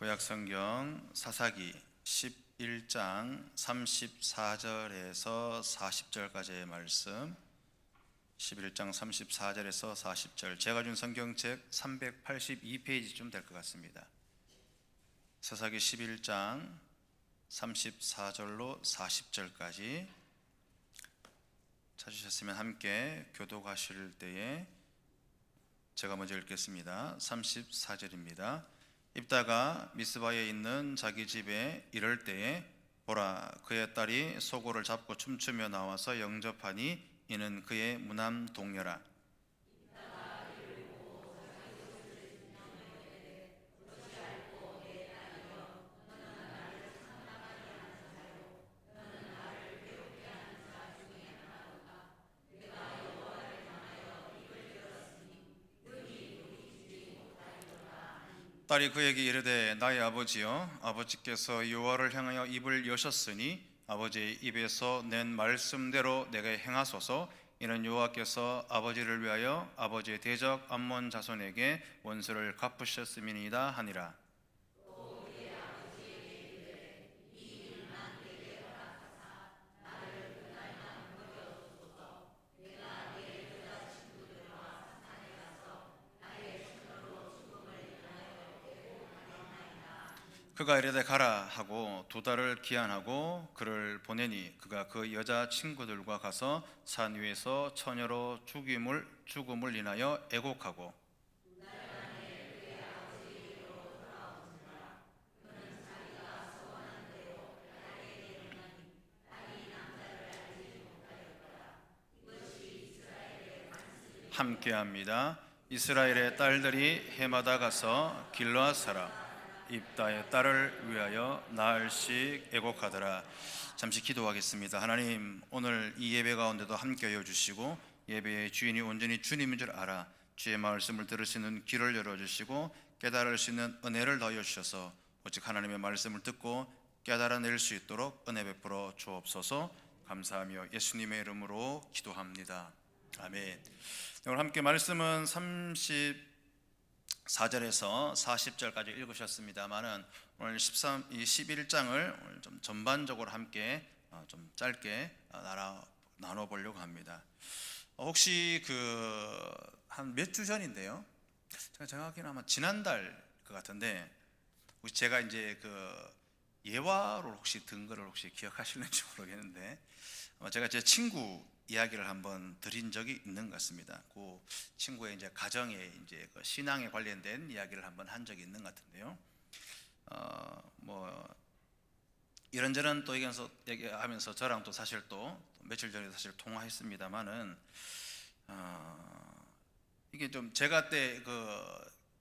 구약성경 사사기 11장 34절에서 40절까지의 말씀, 11장 34절에서 40절, 제가 준 성경책 382페이지쯤 될 것 같습니다. 사사기 11장 34절로 40절까지 찾으셨으면 함께 교독하실 때에 제가 먼저 읽겠습니다. 34절입니다. 입다가 미스바에 있는 자기 집에 이를 때에 보라, 그의 딸이 소고를 잡고 춤추며 나와서 영접하니 이는 그의 무남 동료라. 딸이 그에게 이르되 나의 아버지여, 아버지께서 여호와를 향하여 입을 여셨으니 아버지의 입에서 낸 말씀대로 내게 행하소서. 이는 여호와께서 아버지를 위하여 아버지의 대적 암몬 자손에게 원수를 갚으셨음이니이다 하니라. 그가 이르되 가라 하고 2달을 기한하고 그를 보내니 그가 그 여자 친구들과 가서 산 위에서 처녀로 죽음을 인하여 애곡하고 함께합니다. 이스라엘의 딸들이 해마다 가서 길르앗 사라 입다의 딸을 위하여 나흘씩 애곡하더라. 잠시 기도하겠습니다. 하나님, 오늘 이 예배 가운데도 함께하여 주시고 예배의 주인이 온전히 주님인 줄 알아 주의 말씀을 들으시는 귀를 열어주시고 깨달을 수 있는 은혜를 더하여 주셔서 오직 하나님의 말씀을 듣고 깨달아낼 수 있도록 은혜 베풀어 주옵소서. 감사하며 예수님의 이름으로 기도합니다. 아멘. 오늘 함께 말씀은 34절에서 40절까지 읽으셨습니다만은 오늘 11장을 오늘 좀 전반적으로 함께 좀 짧게 나눠보려고 합니다. 혹시 한 몇 주 전인데요, 제가 정확히는 아마 지난달 것 같은데, 제가 이제 예화를 혹시 든 거를 혹시 기억하실는지 모르겠는데, 제가 제 친구 이야기를 한번 드린 적이 있는 것 같습니다. 그 친구의 이제 가정에 이제 신앙에 관련된 이야기를 한번 한 적이 있는 것 같은데요. 이런저런 또 얘기하면서 저랑 또 사실 또 며칠 전에 사실 통화했습니다만은 이게 좀 제가 때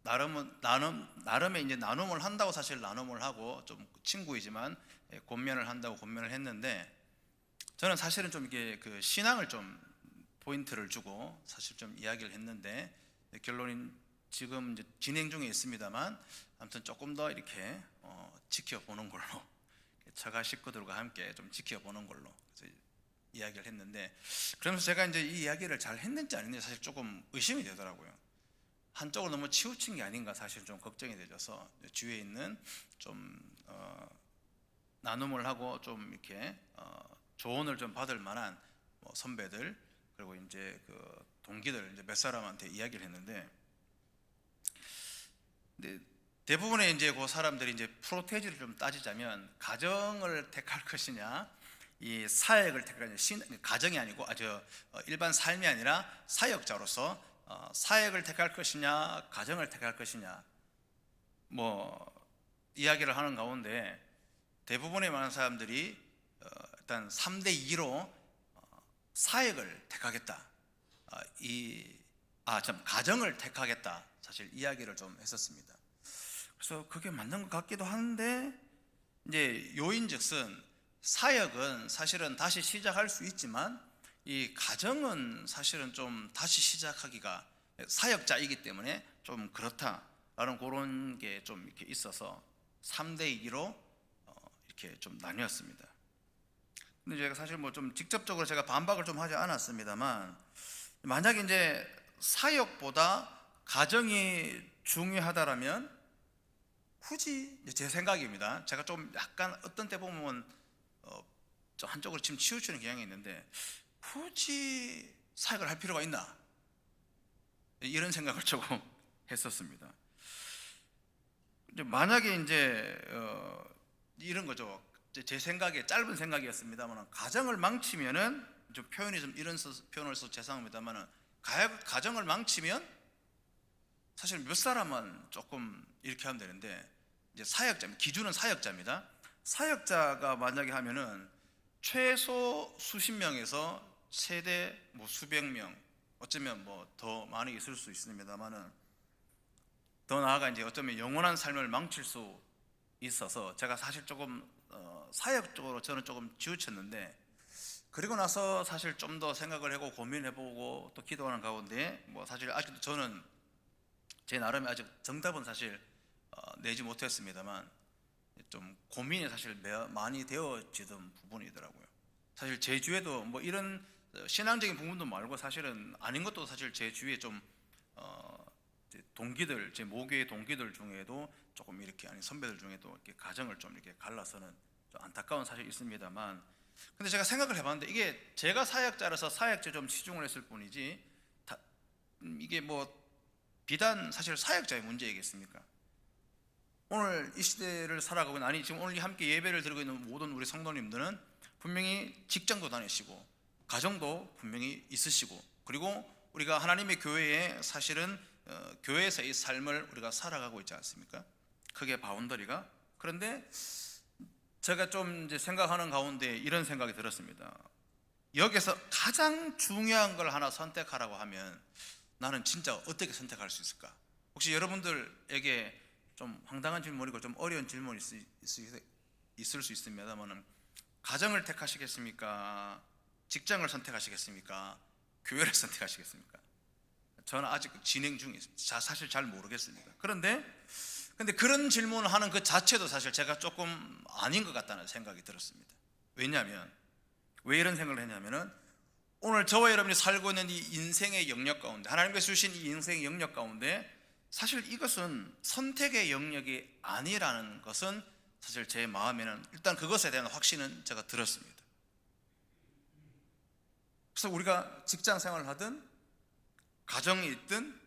나름의 이제 나눔을 한다고 사실 나눔을 하고 좀 친구이지만 권면을 한다고 권면을 했는데, 저는 사실은 좀 이게 신앙을 좀 포인트를 주고 사실 좀 이야기를 했는데, 결론은 지금 이제 진행 중에 있습니다만 아무튼 조금 더 이렇게 지켜보는 걸로, 처가 식구들과 함께 좀 지켜보는 걸로 이야기를 했는데, 그러면서 제가 이제 이 이야기를 잘 했는지 아닌지 사실 조금 의심이 되더라고요. 한쪽으로 너무 치우친 게 아닌가 사실 좀 걱정이 되셔서 주위에 있는 좀 나눔을 하고 좀 이렇게 조언을 좀 받을 만한 선배들, 그리고 이제 동기들 이제 몇 사람한테 이야기를 했는데, 근데 대부분의 이제 그 사람들이 이제 프로테이지를 좀 따지자면 가정을 택할 것이냐, 이 사역을 택할 것이냐, 가정이 아니고 일반 삶이 아니라 사역자로서 사역을 택할 것이냐, 가정을 택할 것이냐, 이야기를 하는 가운데 대부분의 많은 사람들이 일단 3대2로 사역을 택하겠다, 가정을 택하겠다, 사실 이야기를 좀 했었습니다. 그래서 그게 맞는 것 같기도 한데, 이제 요인즉슨 사역은 사실은 다시 시작할 수 있지만 이 가정은 사실은 좀 다시 시작하기가, 사역자이기 때문에 좀 그렇다라는 그런 게 좀 이렇게 있어서 3대2로 이렇게 좀 나뉘었습니다. 근데 제가 사실 좀 직접적으로 제가 반박을 좀 하지 않았습니다만, 만약에 이제 사역보다 가정이 중요하다라면 굳이, 제 생각입니다. 제가 좀 약간 어떤 때 보면 좀 한쪽으로 지금 치우치는 경향이 있는데, 굳이 사역을 할 필요가 있나, 이런 생각을 조금 했었습니다. 만약에 이제 이런 거죠. 제 생각에, 짧은 생각이었습니다만, 가정을 망치면은, 좀 표현이 좀 이런 표현을 써서 죄송합니다만은, 가정을 망치면 사실 몇 사람은 조금 이렇게 하면 되는데, 이제 사역자, 기준은 사역자입니다. 사역자가 만약에 하면은 최소 수십 명에서 최대 뭐 수백 명, 어쩌면 뭐 더 많이 있을 수 있습니다만은, 더 나아가 이제 어쩌면 영원한 삶을 망칠 수 있어서, 제가 사실 조금 사역 쪽으로 저는 조금 치우쳤는데, 그리고 나서 사실 좀 더 생각을 하고 고민해보고 또 기도하는 가운데, 뭐 사실 아직도 저는 제 나름의 아직 정답은 사실 내지 못했습니다만, 좀 고민이 사실 많이 되어지던 부분이더라고요. 사실 제 주위에도 뭐 이런 신앙적인 부분도 말고, 사실은 아닌 것도 사실 제 주위에 좀 동기들, 제 모교의 동기들 중에도 조금 이렇게, 아니 선배들 중에도 이렇게 가정을 좀 이렇게 갈라서는 좀 안타까운 사실이 있습니다만, 근데 제가 생각을 해봤는데, 이게 제가 사역자라서 사역자에 좀 치중을 했을 뿐이지, 이게 뭐 비단 사실 사역자의 문제이겠습니까? 오늘 이 시대를 살아가고 있는, 아니 지금 오늘 함께 예배를 드리고 있는 모든 우리 성도님들은 분명히 직장도 다니시고 가정도 분명히 있으시고, 그리고 우리가 하나님의 교회에 사실은 교회에서의 삶을 우리가 살아가고 있지 않습니까? 그게 바운더리가. 그런데 제가 좀 이제 생각하는 가운데 이런 생각이 들었습니다. 여기서 가장 중요한 걸 하나 선택하라고 하면 나는 진짜 어떻게 선택할 수 있을까? 혹시 여러분들에게 좀 황당한 질문이고 좀 어려운 질문이 있을 수 있습니다만, 가정을 택하시겠습니까? 직장을 선택하시겠습니까? 교회를 선택하시겠습니까? 저는 아직 진행 중에 사실 잘 모르겠습니다. 그런데 그런 질문을 하는 그 자체도 사실 제가 조금 아닌 것 같다는 생각이 들었습니다. 왜냐하면, 왜 이런 생각을 했냐면은, 오늘 저와 여러분이 살고 있는 이 인생의 영역 가운데, 하나님께서 주신 이 인생의 영역 가운데, 사실 이것은 선택의 영역이 아니라는 것은 사실 제 마음에는, 일단 그것에 대한 확신은 제가 들었습니다. 그래서 우리가 직장 생활을 하든 가정에 있든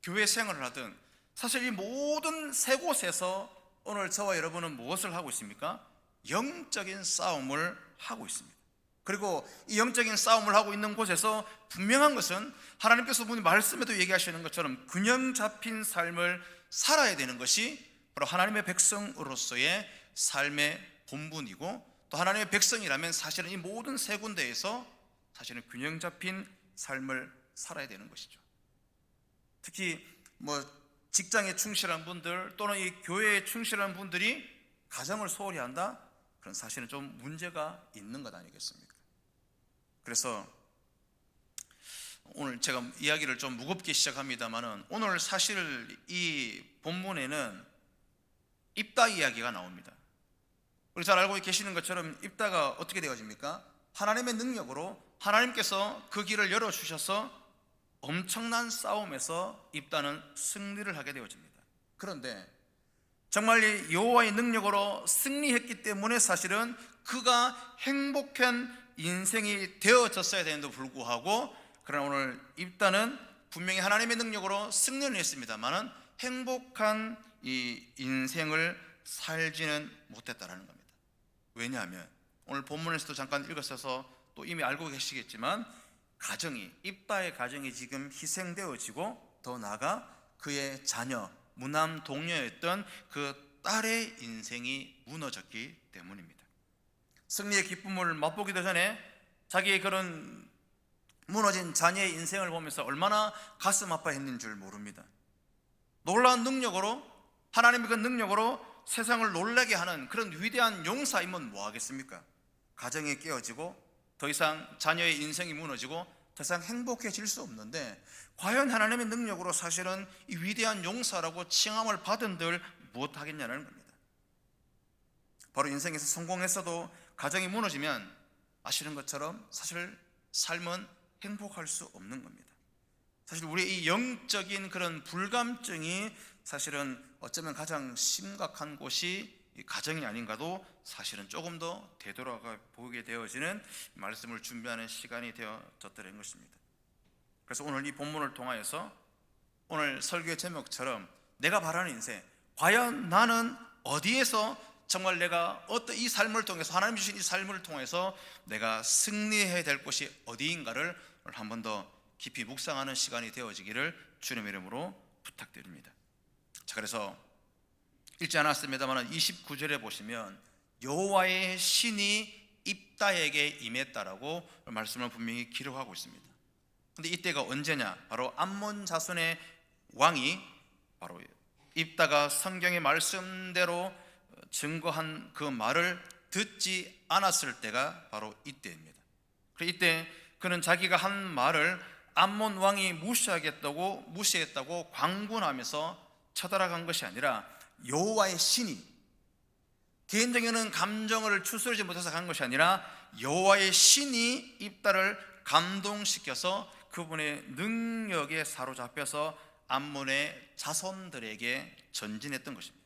교회 생활을 하든, 사실 이 모든 세 곳에서 오늘 저와 여러분은 무엇을 하고 있습니까? 영적인 싸움을 하고 있습니다. 그리고 이 영적인 싸움을 하고 있는 곳에서 분명한 것은, 하나님께서 분이 말씀에도 얘기하시는 것처럼 균형 잡힌 삶을 살아야 되는 것이 바로 하나님의 백성으로서의 삶의 본분이고, 또 하나님의 백성이라면 사실은 이 모든 세 군데에서 사실은 균형 잡힌 삶을 살아야 되는 것이죠. 특히 뭐 직장에 충실한 분들, 또는 이 교회에 충실한 분들이 가정을 소홀히 한다? 그런 사실은 좀 문제가 있는 것 아니겠습니까? 그래서 오늘 제가 이야기를 좀 무겁게 시작합니다만은, 오늘 사실 이 본문에는 입다 이야기가 나옵니다. 우리 잘 알고 계시는 것처럼 입다가 어떻게 되어집니까? 하나님의 능력으로 하나님께서 그 길을 열어주셔서 엄청난 싸움에서 입다는 승리를 하게 되어집니다. 그런데 정말 여호와의 능력으로 승리했기 때문에 사실은 그가 행복한 인생이 되어졌어야 되는데도 불구하고, 그러나 오늘 입다는 분명히 하나님의 능력으로 승리는 했습니다만 행복한 이 인생을 살지는 못했다라는 겁니다. 왜냐하면 오늘 본문에서도 잠깐 읽었어서 또 이미 알고 계시겠지만, 입다의 가정이 지금 희생되어지고, 더 나아가 그의 자녀, 무남 동료였던 그 딸의 인생이 무너졌기 때문입니다. 승리의 기쁨을 맛보기도 전에 자기의 그런 무너진 자녀의 인생을 보면서 얼마나 가슴 아파했는 줄 모릅니다. 놀라운 능력으로, 하나님의 그 능력으로 세상을 놀라게 하는 그런 위대한 용사이면 뭐 하겠습니까? 가정이 깨어지고 더 이상 자녀의 인생이 무너지고 더 이상 행복해질 수 없는데, 과연 하나님의 능력으로 사실은 이 위대한 용사라고 칭함을 받은들 무엇하겠냐는 겁니다. 바로 인생에서 성공했어도 가정이 무너지면 아시는 것처럼 사실 삶은 행복할 수 없는 겁니다. 사실 우리의 이 영적인 그런 불감증이 사실은 어쩌면 가장 심각한 곳이 이 가정이 아닌가도 사실은 조금 더 되돌아가 보게 되어지는 말씀을 준비하는 시간이 되어졌다는 것입니다. 그래서 오늘 이 본문을 통하여서 오늘 설교의 제목처럼 내가 바라는 인생, 과연 나는 어디에서 정말 내가 어떤 이 삶을 통해서 하나님 주신 이 삶을 통해서 내가 승리해야 될 곳이 어디인가를 오늘 한 번 더 깊이 묵상하는 시간이 되어지기를 주님의 이름으로 부탁드립니다. 자, 그래서 읽지 않았습니다만 29절에 보시면 여호와의 신이 입다에게 임했다라고 말씀을 분명히 기록하고 있습니다. 근데 이때가 언제냐? 바로 암몬 자손의 왕이 바로 입다가 성경의 말씀대로 증거한 그 말을 듣지 않았을 때가 바로 이때입니다. 이때 그는 자기가 한 말을 암몬 왕이 무시했다고 광분하면서 쳐들어간 것이 아니라 여호와의 신이, 개인적인 감정을 추스르지 못해서 간 것이 아니라 여호와의 신이 입다를 감동시켜서 그분의 능력에 사로잡혀서 암몬의 자손들에게 전진했던 것입니다.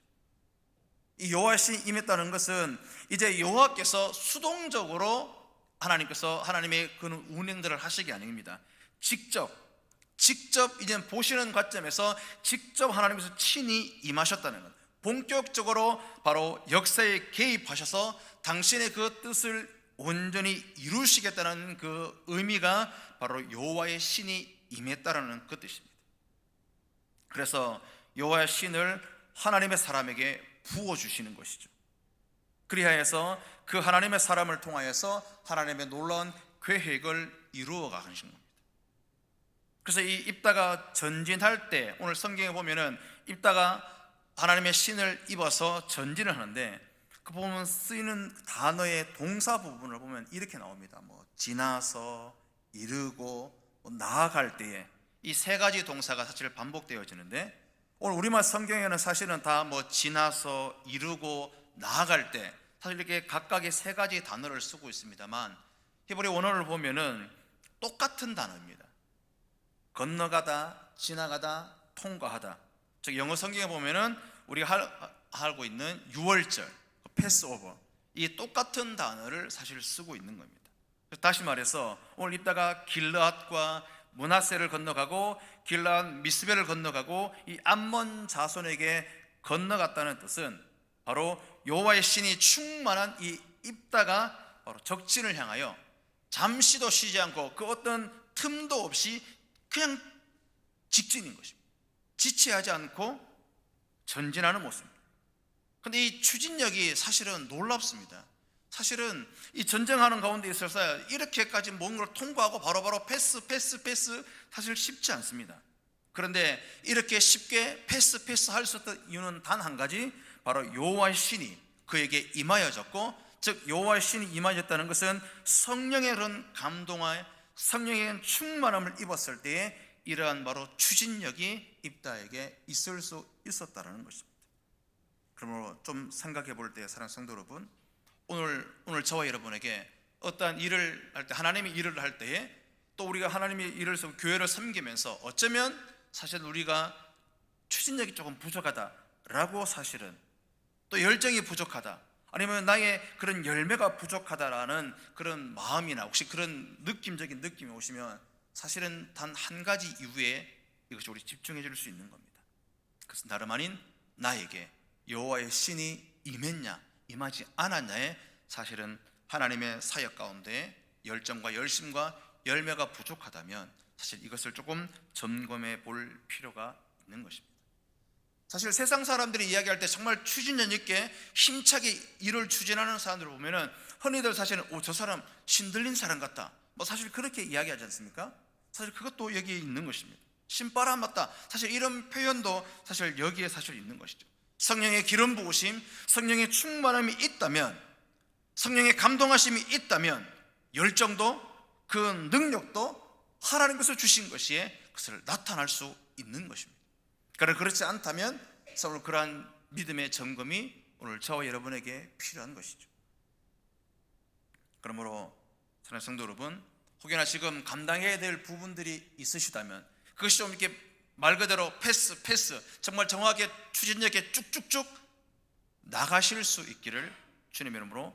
이 여호와의 신이 임했다는 것은 이제 여호와께서 수동적으로 하나님의 그 운행들을 하시기 아닙니다. 직접 이제 보시는 관점에서 직접 하나님께서 친히 임하셨다는 것, 본격적으로 바로 역사에 개입하셔서 당신의 그 뜻을 온전히 이루시겠다는 그 의미가 바로 여호와의 신이 임했다라는 그 뜻입니다. 그래서 여호와의 신을 하나님의 사람에게 부어주시는 것이죠. 그리하여서 그 하나님의 사람을 통하여서 하나님의 놀라운 계획을 이루어 가시는 겁니다. 그래서 이 입다가 전진할 때 오늘 성경에 보면은 입다가 하나님의 신을 입어서 전진을 하는데 그 보면 쓰이는 단어의 동사 부분을 보면 이렇게 나옵니다. 지나서, 이르고, 나아갈 때에 이 세 가지 동사가 사실 반복되어지는데 오늘 우리말 성경에는 사실은 다 지나서, 이르고, 나아갈 때 사실 이렇게 각각의 세 가지 단어를 쓰고 있습니다만 히브리 원어를 보면은 똑같은 단어입니다. 건너가다, 지나가다, 통과하다. 즉 영어 성경에 보면은 우리가 알고 있는 유월절, 패스오버, 이 똑같은 단어를 사실 쓰고 있는 겁니다. 다시 말해서 오늘 입다가 길르앗과 므낫세를 건너가고 길르앗 미스벨을 건너가고 이 암몬 자손에게 건너갔다는 뜻은 바로 여호와의 신이 충만한 이 입다가 바로 적진을 향하여 잠시도 쉬지 않고 그 어떤 틈도 없이 그냥 직진인 것입니다. 지체하지 않고 전진하는 모습입니다. 그런데 이 추진력이 사실은 놀랍습니다. 사실은 이 전쟁하는 가운데 있어서 이렇게까지 뭔가를 통과하고 바로바로 패스 사실 쉽지 않습니다. 그런데 이렇게 쉽게 패스할 수 있었던 이유는 단 한 가지, 바로 여호와의 신이 그에게 임하여졌고, 즉 여호와의 신이 임하여졌다는 것은 성령의 그런 감동과 성령의 충만함을 입었을 때에 이러한 바로 추진력이 입다에게 있을 수 있었다는 것입니다. 그러므로 좀 생각해 볼 때 사랑하는 성도 여러분, 오늘 저와 여러분에게 어떠한 일을 할 때, 하나님의 일을 할 때에 또 우리가 하나님의 일을 해서 교회를 섬기면서 어쩌면 사실 우리가 추진력이 조금 부족하다라고, 사실은 또 열정이 부족하다, 아니면 나의 그런 열매가 부족하다라는 그런 마음이나 혹시 그런 느낌적인 느낌이 오시면 사실은 단 한 가지 이유에 이것이 우리 집중해 줄 수 있는 겁니다. 그것은 다름 아닌 나에게 여호와의 신이 임했냐 임하지 않았냐에 사실은 하나님의 사역 가운데 열정과 열심과 열매가 부족하다면 사실 이것을 조금 점검해 볼 필요가 있는 것입니다. 사실 세상 사람들이 이야기할 때 정말 추진력 있게 힘차게 일을 추진하는 사람들을 보면은 흔히들 사실은 저 사람 신들린 사람 같다, 사실 그렇게 이야기하지 않습니까? 사실 그것도 여기에 있는 것입니다. 신바람 맞다, 사실 이런 표현도 사실 여기에 사실 있는 것이죠. 성령의 기름 부으심, 성령의 충만함이 있다면, 성령의 감동하심이 있다면 열정도 그 능력도 하나님께서 주신 것이에 그것을 나타날 수 있는 것입니다. 그러나 그렇지 않다면 서로 그러한 믿음의 점검이 오늘 저와 여러분에게 필요한 것이죠. 그러므로 사랑하는 성도 여러분, 혹여나 지금 감당해야 될 부분들이 있으시다면 그것이 좀 이렇게 말 그대로 패스 정말 정확하게 추진력에 쭉쭉쭉 나가실 수 있기를 주님의 이름으로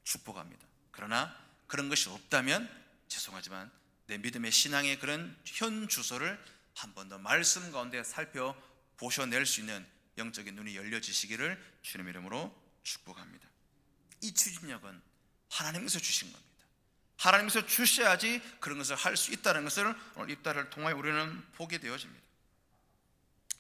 축복합니다. 그러나 그런 것이 없다면 죄송하지만 내 믿음의 신앙의 그런 현 주소를 한 번 더 말씀 가운데 살펴보셔낼 수 있는 영적인 눈이 열려지시기를 주님의 이름으로 축복합니다. 이 추진력은 하나님께서 주신 겁니다. 하나님께서 주셔야지 그런 것을 할 수 있다는 것을 오늘 입다를 통하여 우리는 보게 되어집니다.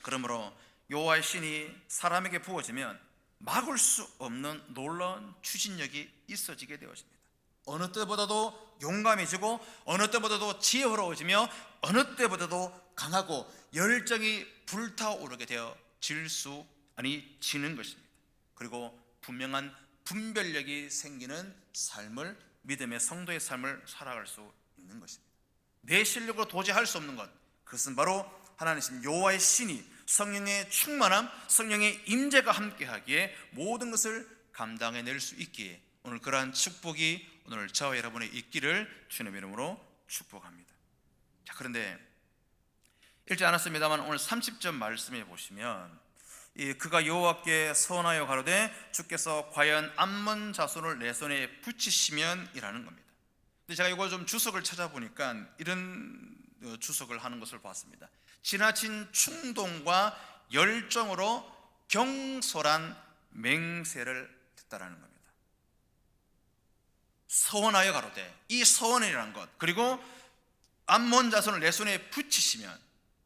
그러므로 여호와의 신이 사람에게 부어지면 막을 수 없는 놀라운 추진력이 있어지게 되어집니다. 어느 때보다도 용감해지고 어느 때보다도 지혜로워지며 어느 때보다도 강하고 열정이 불타오르게 지는 것입니다. 그리고 분명한 분별력이 생기는 삶을, 믿음의 성도의 삶을 살아갈 수 있는 것입니다. 내 실력으로 도저히 할 수 없는 것, 그것은 바로 하나님 여호와의 신이 성령의 충만함, 성령의 임재가 함께하기에 모든 것을 감당해낼 수 있기에 오늘 그러한 축복이 오늘 저와 여러분의 있기를 주님의 이름으로 축복합니다. 자, 그런데 읽지 않았습니다만 오늘 30절 말씀에 보시면 그가 여호와께 서원하여 가로되 주께서 과연 암몬 자손을 내 손에 붙이시면 이라는 겁니다. 근데 제가 이거 좀 주석을 찾아보니까 이런 주석을 하는 것을 봤습니다. 지나친 충동과 열정으로 경솔한 맹세를 했다라는 겁니다. 서원하여 가로되, 이 서원이라는 것, 그리고 암몬 자손을 내 손에 붙이시면,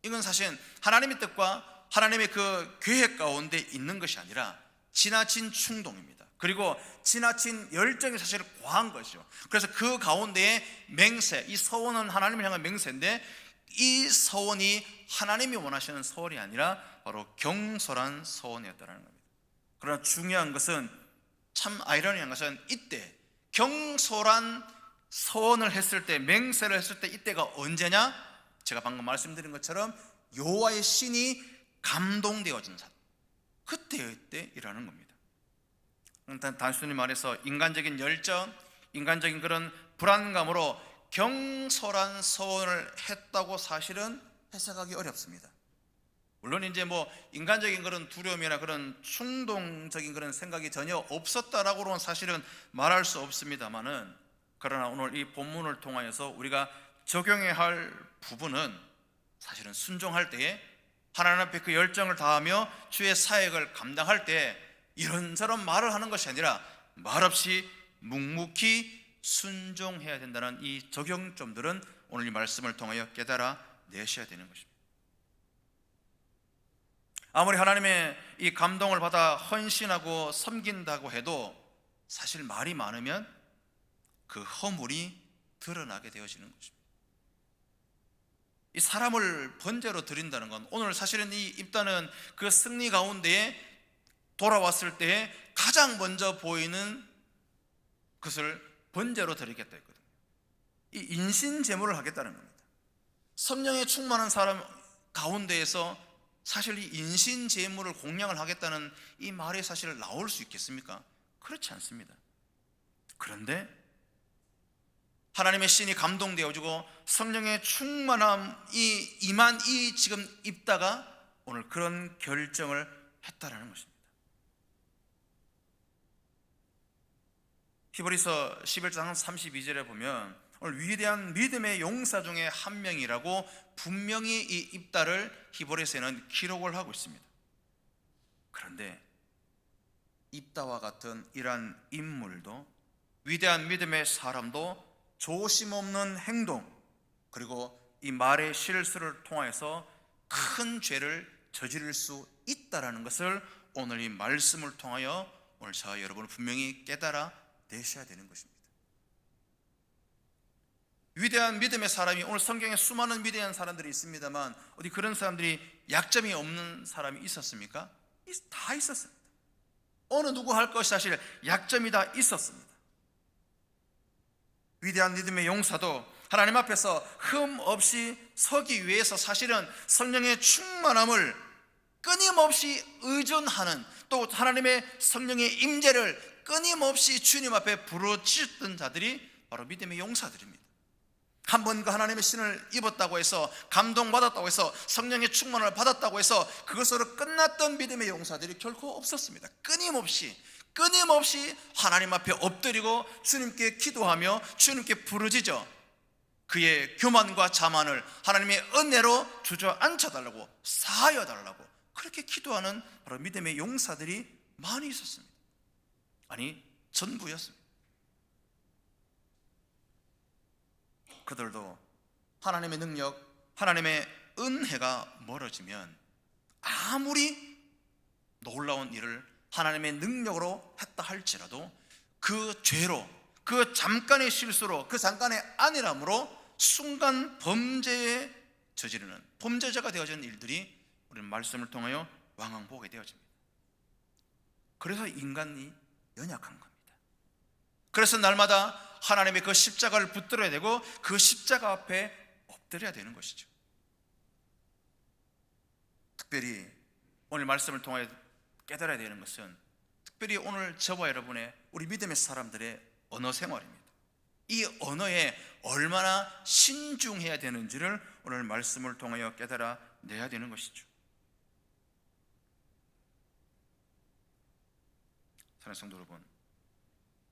이건 사실 하나님의 뜻과 하나님의 그 계획 가운데 있는 것이 아니라 지나친 충동입니다. 그리고 지나친 열정이 사실 과한 것이죠. 그래서 그 가운데에 맹세, 이 서원은 하나님을 향한 맹세인데 이 서원이 하나님이 원하시는 서원이 아니라 바로 경솔한 서원이었다는 겁니다. 그러나 중요한 것은, 참 아이러니한 것은 이때 경솔한 서원을 했을 때, 맹세를 했을 때 이때가 언제냐? 제가 방금 말씀드린 것처럼 여호와의 신이 감동되어진 사람, 그때의 때이라는 겁니다. 단순히 말해서 인간적인 열정, 인간적인 그런 불안감으로 경솔한 서원을 했다고 사실은 해석하기 어렵습니다. 물론 이제 인간적인 그런 두려움이나 그런 충동적인 그런 생각이 전혀 없었다라고는 사실은 말할 수 없습니다만은, 그러나 오늘 이 본문을 통하여서 우리가 적용해야 할 부분은 사실은 순종할 때에 하나님 앞에 그 열정을 다하며 주의 사역을 감당할 때 이런저런 말을 하는 것이 아니라 말없이 묵묵히 순종해야 된다는 이 적용점들은 오늘 이 말씀을 통하여 깨달아 내셔야 되는 것입니다. 아무리 하나님의 이 감동을 받아 헌신하고 섬긴다고 해도 사실 말이 많으면 그 허물이 드러나게 되어지는 것입니다. 이 사람을 번제로 드린다는 건, 오늘 사실은 이 입다는 그 승리 가운데에 돌아왔을 때에 가장 먼저 보이는 것을 번제로 드리겠다 했거든요. 이 인신제물을 하겠다는 겁니다. 성령에 충만한 사람 가운데에서 사실 이 인신제물을 공양을 하겠다는 이 말이 사실 나올 수 있겠습니까? 그렇지 않습니다. 그런데 하나님의 신이 감동되어지고 성령의 충만함이 임한 이 지금 입다가 오늘 그런 결정을 했다라는 것입니다. 히브리서 11장 32절에 보면 오늘 위대한 믿음의 용사 중에 한 명이라고 분명히 이 입다를 히브리서에는 기록을 하고 있습니다. 그런데 입다와 같은 이러한 인물도, 위대한 믿음의 사람도 조심 없는 행동, 그리고 이 말의 실수를 통해서 큰 죄를 저지를 수 있다라는 것을 오늘 이 말씀을 통하여 오늘 저와 여러분은 분명히 깨달아 내셔야 되는 것입니다. 위대한 믿음의 사람이, 오늘 성경에 수많은 위대한 사람들이 있습니다만 어디 그런 사람들이 약점이 없는 사람이 있었습니까? 다 있었습니다. 어느 누구 할 것이 사실 약점이 다 있었습니다. 위대한 믿음의 용사도 하나님 앞에서 흠 없이 서기 위해서 사실은 성령의 충만함을 끊임없이 의존하는, 또 하나님의 성령의 임재를 끊임없이 주님 앞에 부르짖던 자들이 바로 믿음의 용사들입니다. 한 번 그 하나님의 신을 입었다고 해서, 감동받았다고 해서, 성령의 충만을 받았다고 해서 그것으로 끝났던 믿음의 용사들이 결코 없었습니다. 끊임없이 하나님 앞에 엎드리고 주님께 기도하며 주님께 부르짖어 그의 교만과 자만을 하나님의 은혜로 주저앉혀달라고, 사하여 달라고 그렇게 기도하는 바로 믿음의 용사들이 많이 있었습니다. 아니, 전부였습니다. 그들도 하나님의 능력, 하나님의 은혜가 멀어지면 아무리 놀라운 일을 하나님의 능력으로 했다 할지라도 그 죄로, 그 잠깐의 실수로, 그 잠깐의 안일함으로 순간 범죄에 저지르는, 범죄자가 되어지는 일들이 우리는 말씀을 통하여 왕왕 보게 되어집니다. 그래서 인간이 연약한 겁니다. 그래서 날마다 하나님의 그 십자가를 붙들어야 되고 그 십자가 앞에 엎드려야 되는 것이죠. 특별히 오늘 말씀을 통해 깨달아야 되는 것은, 특별히 오늘 저와 여러분의, 우리 믿음의 사람들의 언어 생활입니다. 이 언어에 얼마나 신중해야 되는지를 오늘 말씀을 통하여 깨달아 내야 되는 것이죠. 사랑하는 성도 여러분,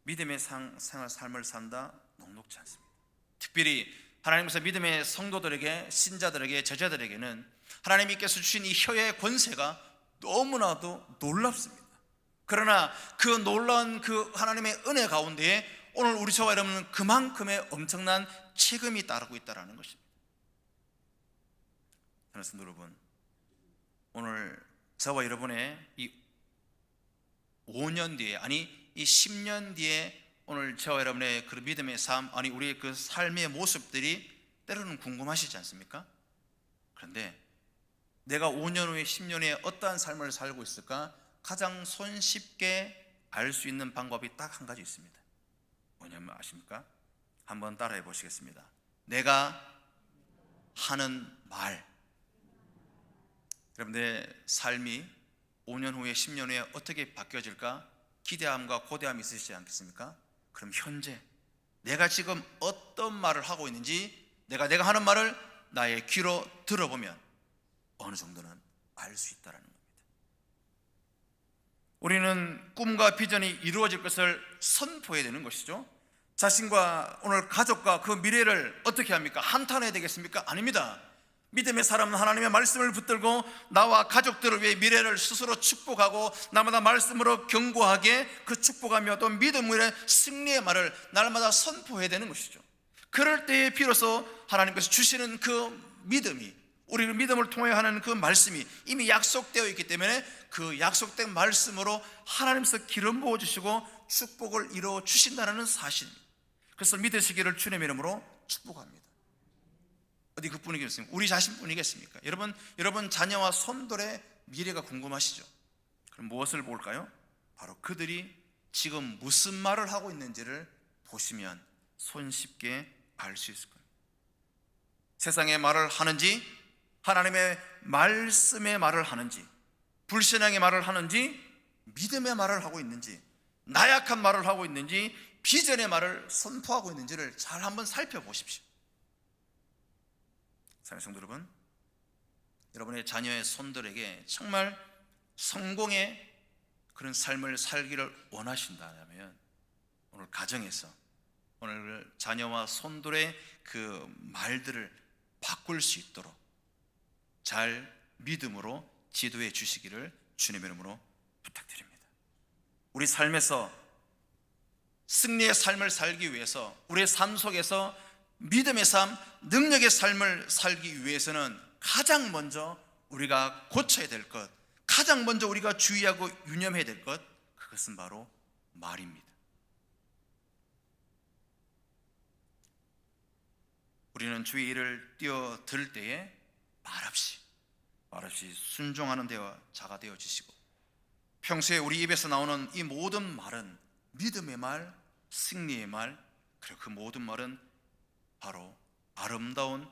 믿음의 삶을 산다 녹록지 않습니다. 특별히 하나님께서 믿음의 성도들에게, 신자들에게, 제자들에게는 하나님께서 주신 이 혀의 권세가 너무나도 놀랍습니다. 그러나 그 놀라운 그 하나님의 은혜 가운데에 오늘 우리 저와 여러분은 그만큼의 엄청난 책임이 따르고 있다는 것입니다. 사랑하는 성도 여러분, 오늘 저와 여러분의 이 5년 뒤에, 아니 이 10년 뒤에 오늘 저와 여러분의 그 믿음의 삶, 아니 우리의 그 삶의 모습들이 때로는 궁금하시지 않습니까? 그런데 내가 5년 후에 10년 후에 어떠한 삶을 살고 있을까? 가장 손쉽게 알 수 있는 방법이 딱 한 가지 있습니다. 뭐냐면 아십니까? 한번 따라해 보시겠습니다. 내가 하는 말. 여러분들의 삶이 5년 후에 10년 후에 어떻게 바뀌어질까? 기대함과 고대함이 있으시지 않겠습니까? 그럼 현재 내가 지금 어떤 말을 하고 있는지 내가 하는 말을 나의 귀로 들어보면 어느 정도는 알 수 있다는 겁니다. 우리는 꿈과 비전이 이루어질 것을 선포해야 되는 것이죠. 자신과 오늘 가족과 그 미래를 어떻게 합니까? 한탄해야 되겠습니까? 아닙니다. 믿음의 사람은 하나님의 말씀을 붙들고 나와 가족들을 위해 미래를 스스로 축복하고 날마다 말씀으로 견고하게 그 축복하며 또 믿음의 승리의 말을 날마다 선포해야 되는 것이죠. 그럴 때에 비로소 하나님께서 주시는 그 믿음이, 우리를 믿음을 통해 하는 그 말씀이 이미 약속되어 있기 때문에 그 약속된 말씀으로 하나님께서 기름 부어주시고 축복을 이루어 주신다는 사실입니다. 그래서 믿으시기를 주님의 이름으로 축복합니다. 어디 그뿐이겠습니까? 우리 자신뿐이겠습니까? 여러분 자녀와 손들의 미래가 궁금하시죠? 그럼 무엇을 볼까요? 바로 그들이 지금 무슨 말을 하고 있는지를 보시면 손쉽게 알 수 있을 겁니다. 세상의 말을 하는지, 하나님의 말씀의 말을 하는지, 불신앙의 말을 하는지, 믿음의 말을 하고 있는지, 나약한 말을 하고 있는지, 비전의 말을 선포하고 있는지를 잘 한번 살펴보십시오. 사랑하는 성도 여러분, 여러분의 자녀의 손들에게 정말 성공의 그런 삶을 살기를 원하신다면 오늘 가정에서 오늘 자녀와 손들의 그 말들을 바꿀 수 있도록 잘 믿음으로 지도해 주시기를 주님의 이름으로 부탁드립니다. 우리 삶에서 승리의 삶을 살기 위해서, 우리의 삶 속에서 믿음의 삶, 능력의 삶을 살기 위해서는 가장 먼저 우리가 고쳐야 될 것, 가장 먼저 우리가 주의하고 유념해야 될 것, 그것은 바로 말입니다. 우리는 주의 일을 뛰어들 때에 말없이 순종하는 데와 자가 되어지시고, 평소에 우리 입에서 나오는 이 모든 말은 믿음의 말, 승리의 말, 그리고 그 모든 말은 바로 아름다운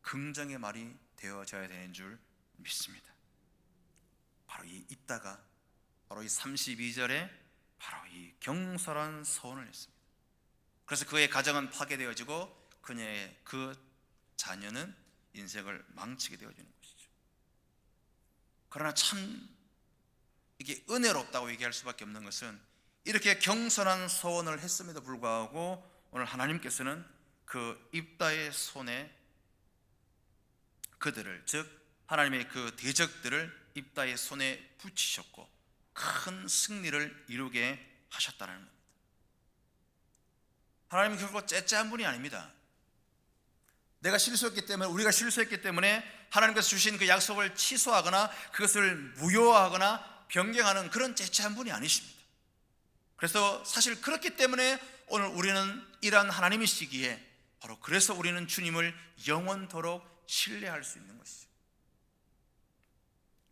긍정의 말이 되어져야 되는 줄 믿습니다. 바로 이 입다가 바로 이 32절에 바로 이 경솔한 서원을 했습니다. 그래서 그의 가정은 파괴되어지고 그녀의 그 자녀는 인생을 망치게 되어지는 것이죠. 그러나 참 이게 은혜롭다고 얘기할 수밖에 없는 것은 이렇게 경선한 소원을 했음에도 불구하고 오늘 하나님께서는 그 입다의 손에 그들을, 즉 하나님의 그 대적들을 입다의 손에 붙이셨고 큰 승리를 이루게 하셨다는 겁니다. 하나님은 결코 째째한 분이 아닙니다. 내가 실수했기 때문에, 우리가 실수했기 때문에 하나님께서 주신 그 약속을 취소하거나 그것을 무효화하거나 변경하는 그런 째째한 분이 아니십니다. 그래서 사실 그렇기 때문에 오늘 우리는 이러한 하나님이시기에 바로 그래서 우리는 주님을 영원토록 신뢰할 수 있는 것이죠.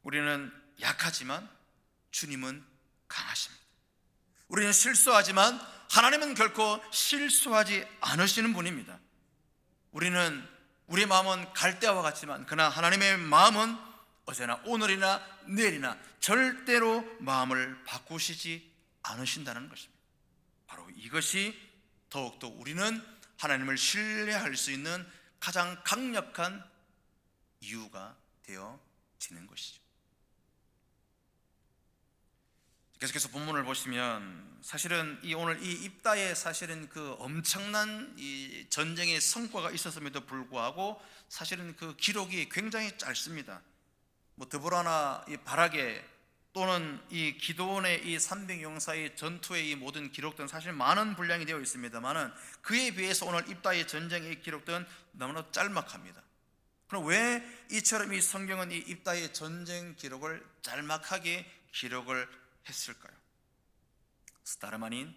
우리는 약하지만 주님은 강하십니다. 우리는 실수하지만 하나님은 결코 실수하지 않으시는 분입니다. 우리의 마음은 갈대와 같지만 그러나 하나님의 마음은 어제나 오늘이나 내일이나 절대로 마음을 바꾸시지 않으신다는 것입니다. 바로 이것이 더욱더 우리는 하나님을 신뢰할 수 있는 가장 강력한 이유가 되어지는 것이죠. 계속해서 본문을 보시면 사실은 오늘 이 입다에 사실은 그 엄청난 이 전쟁의 성과가 있었음에도 불구하고 사실은 그 기록이 굉장히 짧습니다. 드보라나 이 바락에 또는 이 기드온의 이 300용사의 전투의 이 모든 기록들은 사실 많은 분량이 되어 있습니다만은 그에 비해서 오늘 입다의 전쟁의 기록들은 너무나 짤막합니다. 그럼 왜 이처럼 이 성경은 이 입다의 전쟁 기록을 짤막하게 기록을 했을까요? 다름 아닌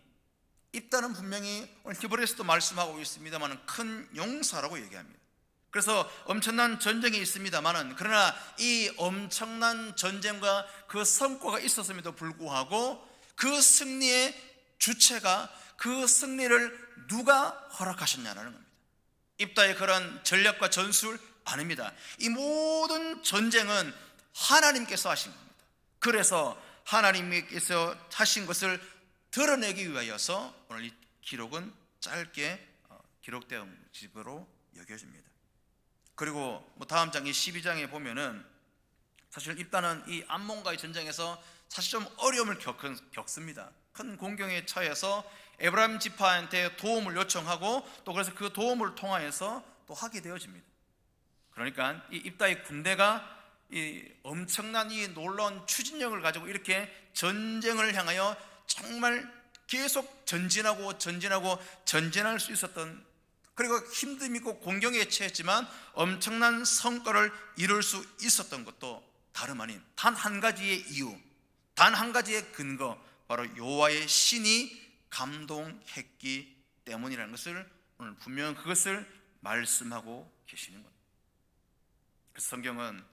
입다는 분명히 오늘 히브리서도 말씀하고 있습니다만 큰 용사라고 얘기합니다. 그래서 엄청난 전쟁이 있습니다만은 그러나 이 엄청난 전쟁과 그 성과가 있었음에도 불구하고 그 승리의 주체가, 그 승리를 누가 허락하셨냐는 겁니다. 입다의 그런 전략과 전술 아닙니다. 이 모든 전쟁은 하나님께서 하신 겁니다. 그래서 하나님께서 하신 것을 드러내기 위하여서 오늘 이 기록은 짧게 기록된 집으로 여겨집니다. 그리고 다음 장 이 12장에 보면은 사실 입다는 이 암몬과의 전쟁에서 사실 좀 어려움을 겪습니다. 큰 공경에 처해서 에브라임 지파한테 도움을 요청하고 또 그래서 그 도움을 통하여서 또 하게 되어집니다. 그러니까 이 입다의 군대가 이 엄청난 이 놀라운 추진력을 가지고 이렇게 전쟁을 향하여 정말 계속 전진할 수 있었던, 그리고 힘듦 있고 공경에 처했지만 엄청난 성과를 이룰 수 있었던 것도 다름 아닌 단 한 가지의 이유, 단 한 가지의 근거, 바로 여호와의 신이 감동했기 때문이라는 것을 오늘 분명 그것을 말씀하고 계시는 겁니다. 그래서 성경은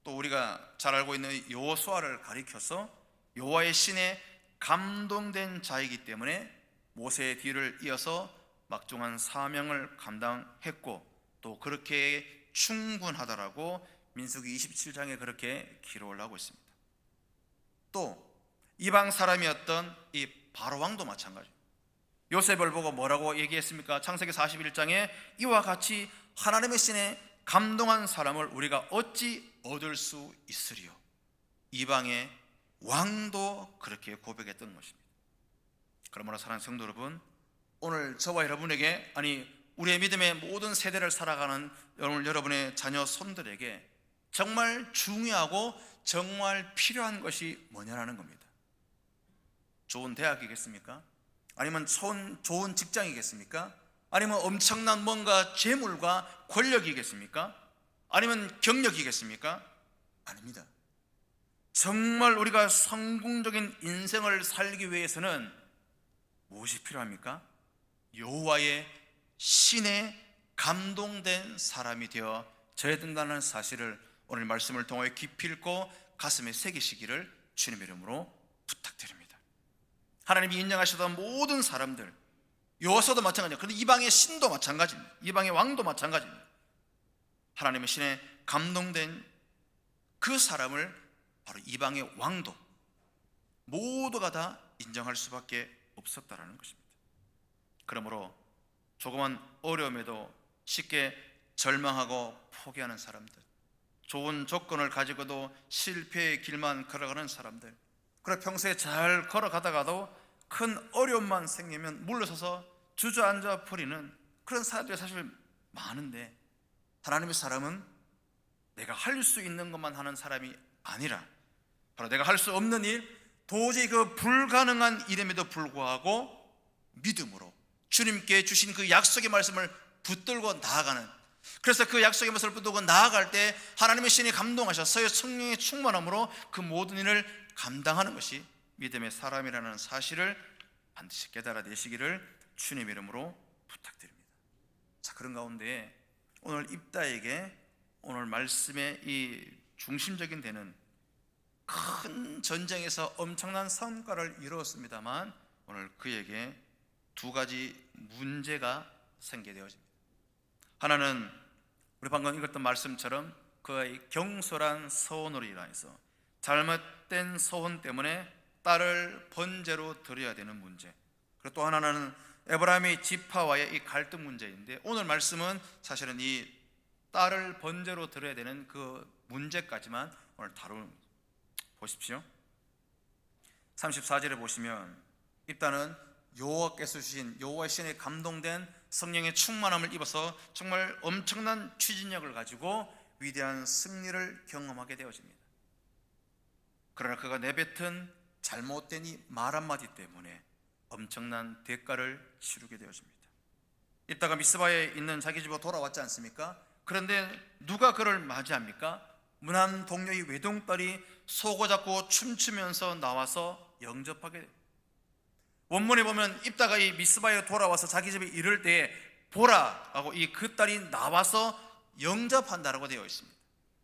또 우리가 잘 알고 있는 여호수아를 가리켜서 여호와의 신에 감동된 자이기 때문에 모세의 뒤를 이어서 막중한 사명을 감당했고 또 그렇게 충분하다라고 민수기 27장에 그렇게 기록을 하고 있습니다. 또 이방 사람이었던 이 바로 왕도 마찬가지입니다. 요셉을 보고 뭐라고 얘기했습니까? 창세기 41장에 이와 같이 하나님의 신에 감동한 사람을 우리가 어찌 얻을 수 있으리요? 이방의 왕도 그렇게 고백했던 것입니다. 그러므로 사랑하는 성도 여러분, 오늘 저와 여러분에게, 아니 우리의 믿음의 모든 세대를 살아가는 여러분의 자녀 손들에게 정말 중요하고 정말 필요한 것이 뭐냐라는 겁니다. 좋은 대학이겠습니까? 아니면 좋은 직장이겠습니까? 아니면 엄청난 뭔가 재물과 권력이겠습니까? 아니면 경력이겠습니까? 아닙니다. 정말 우리가 성공적인 인생을 살기 위해서는 무엇이 필요합니까? 여호와의 신에 감동된 사람이 되어져야 된다는 사실을 오늘 말씀을 통해 깊이 읽고 가슴에 새기시기를 주님의 이름으로 부탁드립니다. 하나님이 인정하시던 모든 사람들, 여호수아도 마찬가지입니다. 그런데 이방의 신도 마찬가지입니다. 이방의 왕도 마찬가지입니다. 하나님의 신에 감동된 그 사람을 바로 이방의 왕도 모두가 다 인정할 수밖에 없었다라는 것입니다. 그러므로 조그만 어려움에도 쉽게 절망하고 포기하는 사람들, 좋은 조건을 가지고도 실패의 길만 걸어가는 사람들, 그리고 평소에 잘 걸어가다가도 큰 어려움만 생기면 물러서서 주저앉아 버리는 그런 사람들이 사실 많은데, 하나님의 사람은 내가 할 수 있는 것만 하는 사람이 아니라 바로 내가 할 수 없는 일, 도저히 그 불가능한 일임에도 불구하고 믿음으로 주님께 주신 그 약속의 말씀을 붙들고 나아가는, 그래서 그 약속의 말씀을 붙들고 나아갈 때 하나님의 신이 감동하셔서 성령의 충만함으로 그 모든 일을 감당하는 것이 믿음의 사람이라는 사실을 반드시 깨달아내시기를 주님 이름으로 부탁드립니다. 자, 그런 가운데 오늘 입다에게 오늘 말씀의 이 중심적인 데는 큰 전쟁에서 엄청난 성과를 이루었습니다만 오늘 그에게 두 가지 문제가 생기게 되어집니다. 하나는 우리 방금 읽었던 말씀처럼 그의 경솔한 서원으로 인해서 잘못된 서원 때문에 딸을 번제로 드려야 되는 문제, 그리고 또 하나는 에브라임의 지파와의 이 갈등 문제인데, 오늘 말씀은 사실은 이 딸을 번제로 드려야 되는 그 문제까지만 오늘 다루는, 보십시오. 34절에 보시면 입다는 여호와께서 주신, 여호와의 신에 감동된 성령의 충만함을 입어서 정말 엄청난 추진력을 가지고 위대한 승리를 경험하게 되어집니다. 그러나 그가 내뱉은 잘못된 이 말 한마디 때문에 엄청난 대가를 치르게 되어집니다. 입다가 미스바에 있는 자기 집으로 돌아왔지 않습니까? 그런데 누가 그를 맞이합니까? 무난 동료의 외동딸이 속을 잡고 춤추면서 나와서 영접하게 됩니다. 원문에 보면 입다가 이 미스바에 돌아와서 자기 집에 이를 때 보라 하고 이 그 딸이 나와서 영접한다라고 되어 있습니다.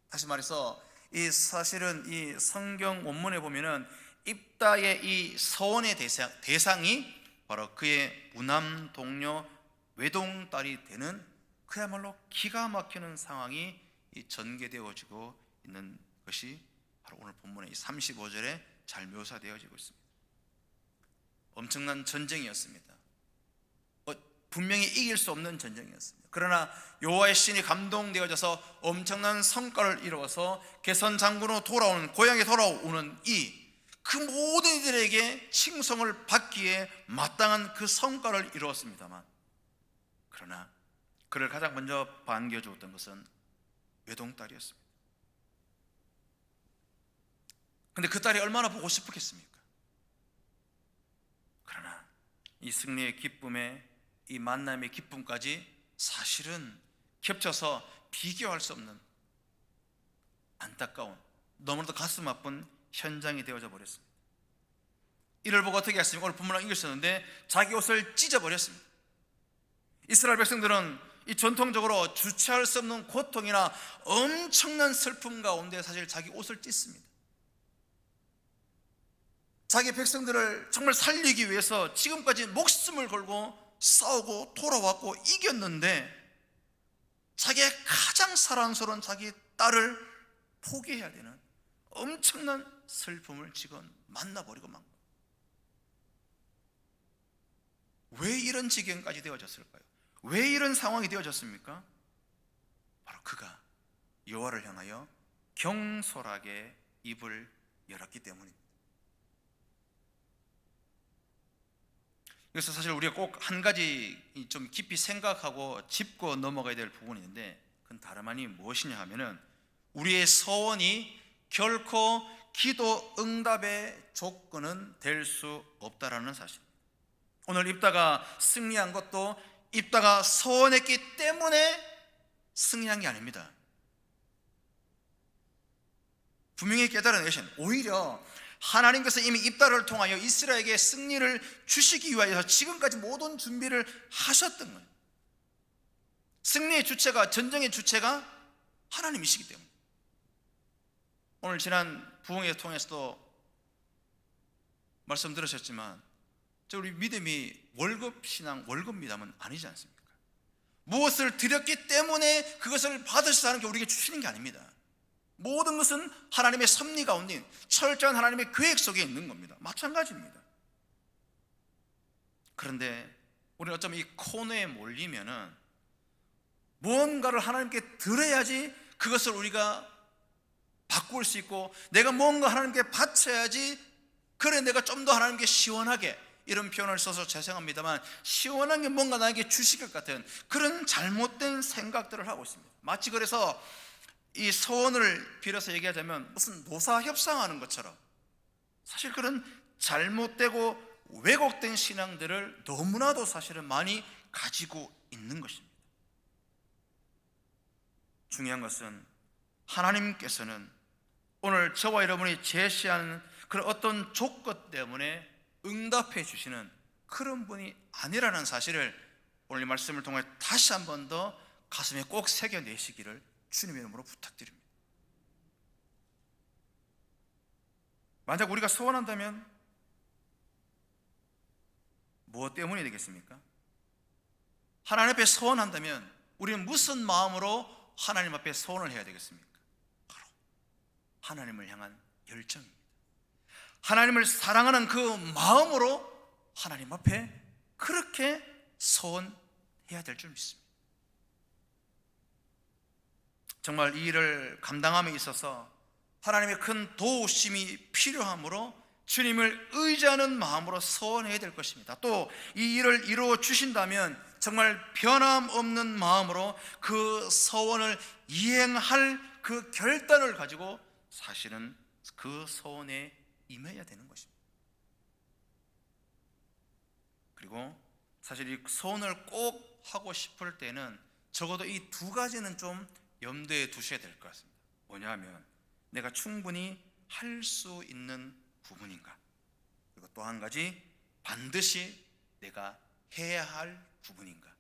다시 말해서 이 사실은 이 성경 원문에 보면은 입다의 이 서원의 대상이 바로 그의 무남 동료 외동딸이 되는 그야말로 기가 막히는 상황이 전개되어지고 있는 것이 바로 오늘 본문의 35절에 잘 묘사되어지고 있습니다. 엄청난 전쟁이었습니다. 분명히 이길 수 없는 전쟁이었습니다. 그러나 여호와의 신이 감동되어져서 엄청난 성과를 이루어서 개선 장군으로 돌아오는, 고향에 돌아오는 그 모든 이들에게 칭송을 받기에 마땅한 그 성과를 이루었습니다만, 그러나 그를 가장 먼저 반겨주었던 것은 외동딸이었습니다. 근데 그 딸이 얼마나 보고 싶었겠습니까? 그러나 이 승리의 기쁨에 이 만남의 기쁨까지 사실은 겹쳐서 비교할 수 없는 안타까운, 너무나도 가슴 아픈 현장이 되어져 버렸습니다. 이를 보고 어떻게 했습니까? 오늘 본문을 읽으셨는데 자기 옷을 찢어버렸습니다. 이스라엘 백성들은 이 전통적으로 주체할 수 없는 고통이나 엄청난 슬픔 가운데 사실 자기 옷을 찢습니다. 자기 백성들을 정말 살리기 위해서 지금까지 목숨을 걸고 싸우고 돌아왔고 이겼는데 자기의 가장 사랑스러운 자기 딸을 포기해야 되는 엄청난 슬픔을 지금 만나버리고 만 거예요. 왜 이런 지경까지 되어졌을까요? 왜 이런 상황이 되어졌습니까? 바로 그가 여호와를 향하여 경솔하게 입을 열었기 때문입니다. 그래서 사실 우리가 꼭 한 가지 좀 깊이 생각하고 짚고 넘어가야 될 부분이 있는데, 그건 다름 아닌 무엇이냐 하면은 우리의 서원이 결코 기도 응답의 조건은 될 수 없다라는 사실. 오늘 입다가 승리한 것도 입다가 서원했기 때문에 승리한 게 아닙니다. 분명히 깨달아내신, 오히려 하나님께서 이미 입다를 통하여 이스라엘에게 승리를 주시기 위하여 지금까지 모든 준비를 하셨던 거예요. 승리의 주체가, 전쟁의 주체가 하나님이시기 때문에. 오늘 지난 부흥회 통해서도 말씀 들으셨지만 우리 믿음이 월급 신앙, 월급 믿음은 아니지 않습니까? 무엇을 드렸기 때문에 그것을 받으시라는 게 우리에게 주시는 게 아닙니다. 모든 것은 하나님의 섭리 가운데 철저한 하나님의 계획 속에 있는 겁니다. 마찬가지입니다. 그런데 우리는 어쩌면 이 코너에 몰리면은 무언가를 하나님께 드려야지 그것을 우리가 바꿀 수 있고, 내가 뭔가 하나님께 바쳐야지 그래 내가 좀 더 하나님께 시원하게, 이런 표현을 써서 죄송합니다만 시원한 게 뭔가 나에게 주실 것 같은 그런 잘못된 생각들을 하고 있습니다. 마치 그래서 이 소원을 빌어서 얘기하자면 무슨 노사 협상하는 것처럼, 사실 그런 잘못되고 왜곡된 신앙들을 너무나도 사실은 많이 가지고 있는 것입니다. 중요한 것은 하나님께서는 오늘 저와 여러분이 제시한 그런 어떤 조건 때문에 응답해 주시는 그런 분이 아니라는 사실을 오늘 이 말씀을 통해 다시 한 번 더 가슴에 꼭 새겨내시기를 주님의 이름으로 부탁드립니다. 만약 우리가 소원한다면 무엇 때문이 되겠습니까? 하나님 앞에 소원한다면 우리는 무슨 마음으로 하나님 앞에 소원을 해야 되겠습니까? 바로 하나님을 향한 열정입니다. 하나님을 사랑하는 그 마음으로 하나님 앞에 그렇게 소원해야 될 줄 믿습니다. 정말 이 일을 감당함에 있어서 하나님의 큰 도우심이 필요하므로 주님을 의지하는 마음으로 소원해야 될 것입니다. 또 이 일을 이루어 주신다면 정말 변함없는 마음으로 그 소원을 이행할 그 결단을 가지고 사실은 그 소원에 임해야 되는 것입니다. 그리고 사실 이 소원을 꼭 하고 싶을 때는 적어도 이 두 가지는 좀 염두에 두셔야 될 것 같습니다. 뭐냐 하면 내가 충분히 할 수 있는 부분인가, 그리고 또 한 가지 반드시 내가 해야 할 부분인가.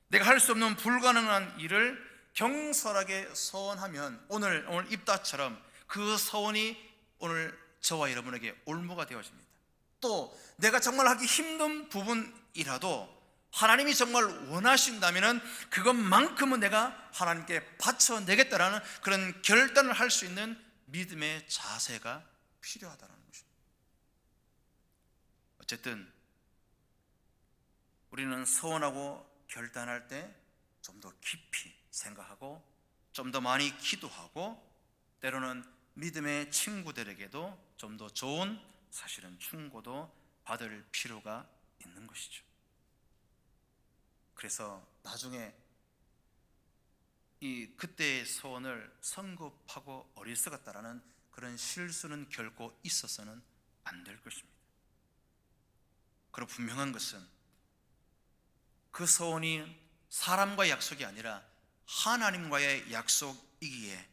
내가 할 수 없는 불가능한 일을 경솔하게 소원하면 오늘 입다처럼 그 소원이 오늘 저와 여러분에게 올무가 되어집니다. 또 내가 정말 하기 힘든 부분이라도 하나님이 정말 원하신다면 그것만큼은 내가 하나님께 바쳐내겠다라는 그런 결단을 할 수 있는 믿음의 자세가 필요하다는 것입니다. 어쨌든 우리는 소원하고 결단할 때 좀 더 깊이 생각하고 좀 더 많이 기도하고 때로는 믿음의 친구들에게도 좀 더 좋은 사실은 충고도 받을 필요가 있는 것이죠. 그래서 나중에 이 그때의 소원을 성급하고 어리석었다라는 그런 실수는 결코 있어서는 안 될 것입니다. 그리고 분명한 것은 그 소원이 사람과의 약속이 아니라 하나님과의 약속이기에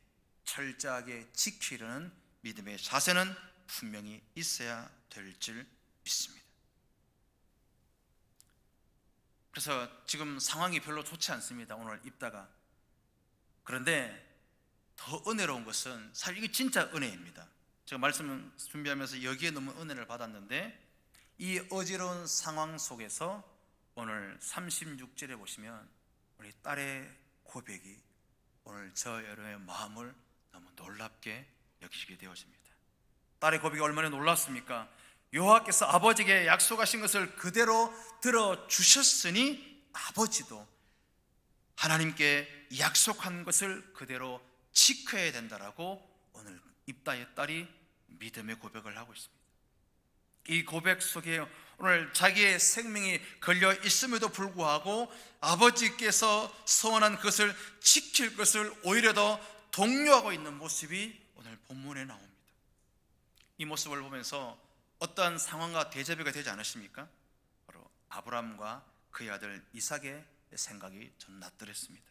철저하게 지키려는 믿음의 자세는 분명히 있어야 될 줄 믿습니다. 그래서 지금 상황이 별로 좋지 않습니다. 오늘 입다가. 그런데 더 은혜로운 것은 사실 이게 진짜 은혜입니다. 제가 말씀 준비하면서 여기에 너무 은혜를 받았는데, 이 어지러운 상황 속에서 오늘 36절에 보시면 우리 딸의 고백이 오늘 저 여러분의 마음을 너무 놀랍게 여기시게 되어집니다. 딸의 고백이 얼마나 놀랍습니까? 여호와께서 아버지에게 약속하신 것을 그대로 들어주셨으니 아버지도 하나님께 약속한 것을 그대로 지켜야 된다라고 오늘 입다의 딸이 믿음의 고백을 하고 있습니다. 이 고백 속에 오늘 자기의 생명이 걸려 있음에도 불구하고 아버지께서 소원한 것을 지킬 것을 오히려 더 독려하고 있는 모습이 오늘 본문에 나옵니다. 이 모습을 보면서 어떠한 상황과 대조가 되지 않으십니까? 바로 아브라함과 그의 아들 이삭의 생각이 전 나더랬습니다.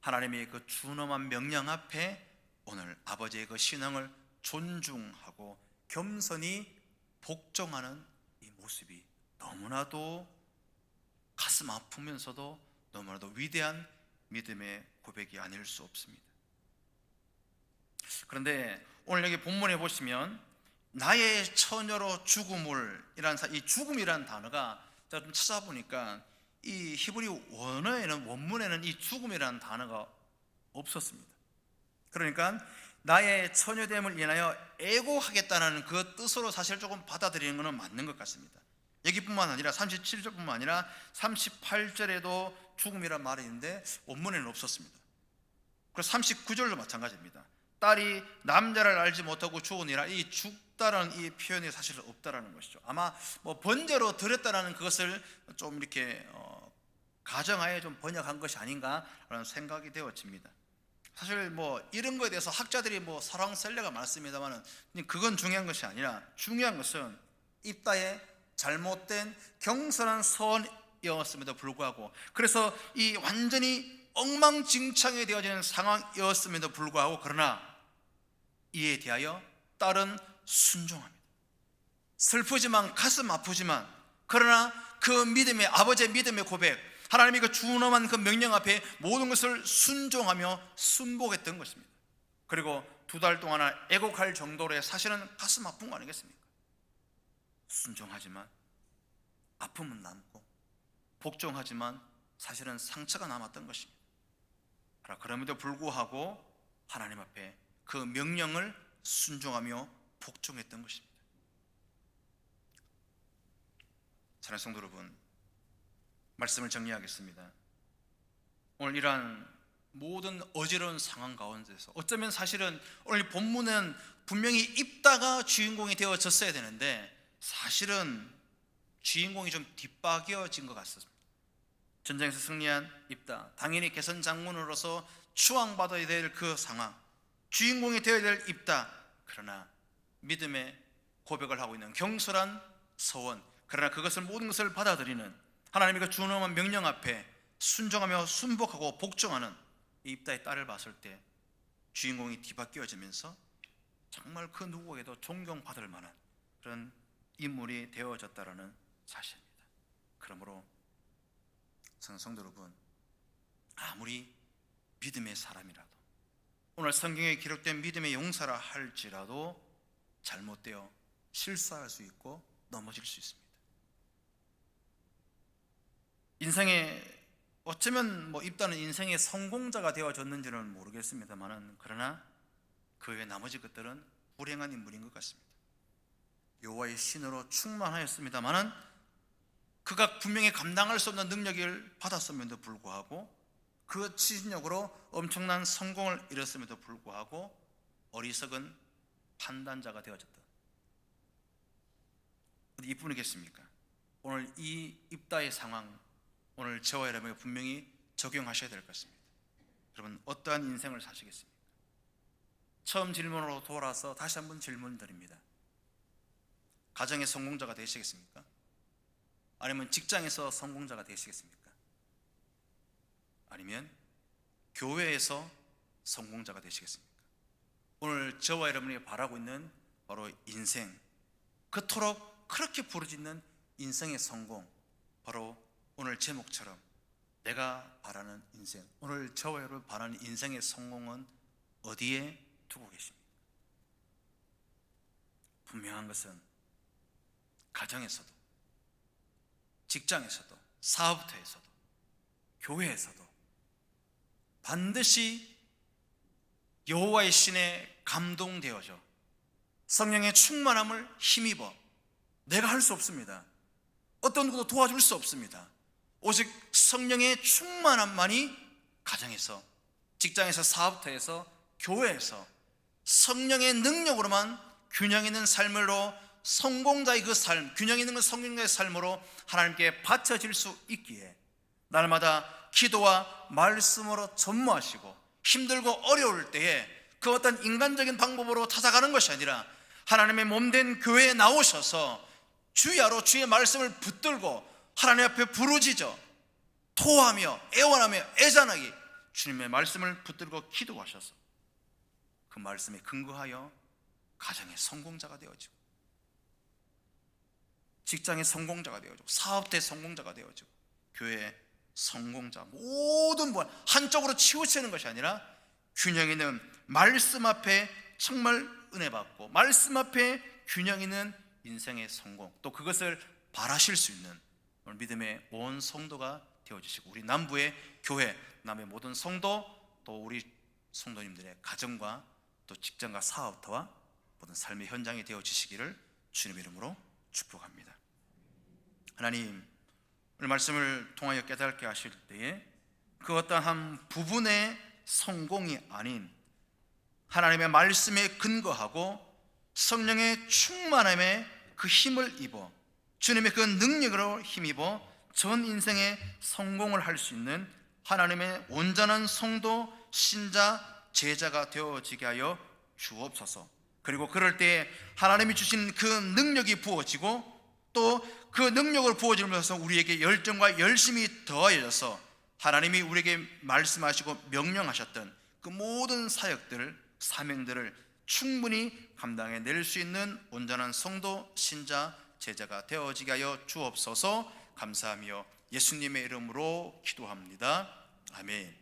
하나님의 그 준엄한 명령 앞에 오늘 아버지의 그 신앙을 존중하고 겸손히 복종하는 이 모습이 너무나도 가슴 아프면서도 너무나도 위대한 믿음의 고백이 아닐 수 없습니다. 그런데 오늘 여기 본문에 보시면 나의 처녀로 죽음을 이 죽음이라는 단어가 제가 좀 찾아보니까 이 히브리 원문에는 이 죽음이라는 단어가 없었습니다. 그러니까 나의 처녀됨을 인하여 애고하겠다는 그 뜻으로 사실 조금 받아들이는 것은 맞는 것 같습니다. 여기뿐만 아니라 37절뿐만 아니라 38절에도 죽음이란 말이 있는데 원문에는 없었습니다. 그리고 39절도 마찬가지입니다. 딸이 남자를 알지 못하고 죽으니라. 이 죽다라는 이 표현이 사실 없다라는 것이죠. 아마 뭐 번제로 드렸다라는 그것을 좀 이렇게 가정하에 좀 번역한 것이 아닌가라는 생각이 되어집니다. 사실 뭐 이런 거에 대해서 학자들이 뭐 설왕설래가 많습니다만은 그건 중요한 것이 아니라 중요한 것은 입다의 잘못된 경솔한 서원이었음에도 불구하고, 그래서 이 완전히 엉망진창이 되어지는 상황이었음에도 불구하고, 그러나 이에 대하여 딸은 순종합니다. 슬프지만 가슴 아프지만, 그러나 그 믿음의, 아버지의 믿음의 고백, 하나님이 그 준엄한 그 명령 앞에 모든 것을 순종하며 순복했던 것입니다. 그리고 2달 동안 애곡할 정도로 사실은 가슴 아픈 거 아니겠습니까? 순종하지만 아픔은 남고, 복종하지만 사실은 상처가 남았던 것입니다. 그럼에도 불구하고 하나님 앞에 그 명령을 순종하며 복종했던 것입니다. 사랑하는 성도 여러분, 말씀을 정리하겠습니다. 오늘 이러한 모든 어지러운 상황 가운데서 어쩌면 사실은 오늘 본문은 분명히 입다가 주인공이 되어졌어야 되는데 사실은 주인공이 좀 뒷박이어진 것 같습니다. 전쟁에서 승리한 입다, 당연히 개선 장군으로서 추앙받아야 될 그 상황, 주인공이 되어야 될 입다, 그러나 믿음의 고백을 하고 있는 경솔한 서원, 그러나 그것을 모든 것을 받아들이는 하나님의 그 준엄한 명령 앞에 순종하며 순복하고 복종하는 이 입다의 딸을 봤을 때 주인공이 뒤바뀌어지면서 정말 그 누구에게도 존경받을 만한 그런 인물이 되어졌다라는 사실입니다. 그러므로 성도 여러분, 아무리 믿음의 사람이라도, 오늘 성경에 기록된 믿음의 용사라 할지라도 잘못되어 실수할 수 있고 넘어질 수 있습니다. 인생에 어쩌면 입다는 인생의 성공자가 되어졌는지는 모르겠습니다만은, 그러나 그 외 나머지 것들은 불행한 인물인 것 같습니다. 여호와의 신으로 충만하였습니다만은 그가 분명히 감당할 수 없는 능력을 받았음에도 불구하고, 그 추진력으로 엄청난 성공을 이뤘음에도 불구하고 어리석은 판단자가 되어졌다. 어디 이뿐이겠습니까? 오늘 이 입다의 상황, 오늘 저와 여러분에게 분명히 적용하셔야 될 것 같습니다. 여러분, 어떠한 인생을 사시겠습니까? 처음 질문으로 돌아서 다시 한번 질문 드립니다. 가정의 성공자가 되시겠습니까? 아니면 직장에서 성공자가 되시겠습니까? 아니면 교회에서 성공자가 되시겠습니까? 오늘 저와 여러분이 바라고 있는 바로 인생, 그토록 그렇게 부르짖는 인생의 성공, 바로 오늘 제목처럼 내가 바라는 인생, 오늘 저와 여러분 바라는 인생의 성공은 어디에 두고 계십니까? 분명한 것은 가정에서도, 직장에서도, 사업터에서도, 교회에서도 반드시 여호와의 신에 감동되어져 성령의 충만함을 힘입어 내가 할 수 없습니다. 어떤 누구도 도와줄 수 없습니다. 오직 성령의 충만함만이 가정에서, 직장에서, 사업터에서, 교회에서 성령의 능력으로만 균형 있는 삶으로, 성공자의 그 삶, 균형 있는 그 성공자의 삶으로 하나님께 바쳐질 수 있기에 날마다 기도와 말씀으로 전무하시고, 힘들고 어려울 때에 그 어떤 인간적인 방법으로 찾아가는 것이 아니라 하나님의 몸된 교회에 나오셔서 주야로 주의 말씀을 붙들고 하나님 앞에 부르짖어 토하며 애원하며 애잔하게 주님의 말씀을 붙들고 기도하셔서 그 말씀에 근거하여 가정의 성공자가 되어지고, 직장의 성공자가 되어지고, 사업의 성공자가 되어지고, 교회의 성공자, 모든 분 한쪽으로 치우치는 것이 아니라 균형 있는 말씀 앞에 정말 은혜 받고, 말씀 앞에 균형 있는 인생의 성공, 또 그것을 바라실 수 있는 오늘 믿음의 온 성도가 되어주시고, 우리 남부의 교회, 남의 모든 성도, 또 우리 성도님들의 가정과 또 직장과 사업터와 모든 삶의 현장이 되어주시기를 주님의 이름으로 축복합니다. 하나님, 오늘 말씀을 통하여 깨닫게 하실 때에 그 어떠한 부분의 성공이 아닌 하나님의 말씀에 근거하고 성령의 충만함에 그 힘을 입어 주님의 그 능력으로 힘입어 전 인생의 성공을 할 수 있는 하나님의 온전한 성도, 신자, 제자가 되어지게 하여 주옵소서. 그리고 그럴 때 하나님이 주신 그 능력이 부어지고 또 그 능력을 부어지면서 우리에게 열정과 열심이 더하여져서 하나님이 우리에게 말씀하시고 명령하셨던 그 모든 사역들, 사명들을 충분히 감당해낼 수 있는 온전한 성도, 신자, 제자가 되어지게 하여 주옵소서. 감사하며 예수님의 이름으로 기도합니다. 아멘.